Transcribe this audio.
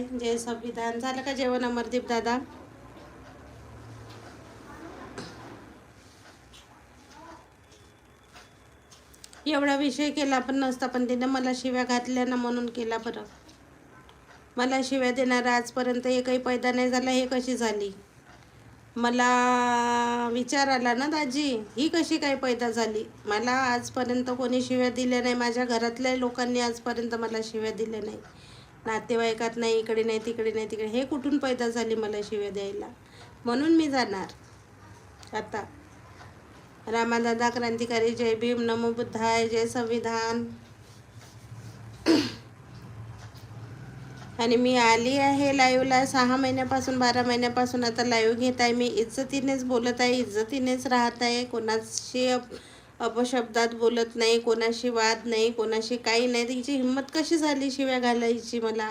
आहे. जय संविधान. झालं का जेवण अमरदीप दादा? एवढा विषय केला पण नसता, पण तिने मला शिव्या घातल्या ना म्हणून केला. बरं, मला शिव्या देणारा आजपर्यंत एकही पैदा नाही झाला. हे कशी झाली? मला विचार आला ना दाजी, ही कशी काय पैदा झाली? मला आजपर्यंत कोणी शिव्या दिल्या नाही. माझ्या घरातल्या लोकांनी आजपर्यंत मला शिव्या दिल्या नाही. नातेवाईकात नाही, इकडे नाही, तिकडे नाही, तिकडे. हे कुठून पैदा झाली मला शिव्या द्यायला? म्हणून मी जाणार आता. रामादादा क्रांतिकारी, जय भीम, नमो बुद्धाय, जय संविधान. आणि मी आली आहे लाईव्हला 6 महिन्यापासून, 12 महिन्यापासून आता लाईव्ह घेत आहे. मी इज्जतीनेच बोलत आहे, इज्जतीनेच राहत आहे. कोणाशी अपशब्दात बोलत नाही, कोणाशी वाद नाही, कोणाशी काही नाही. तिची हिंमत कशी झाली शिव्या घालायची मला?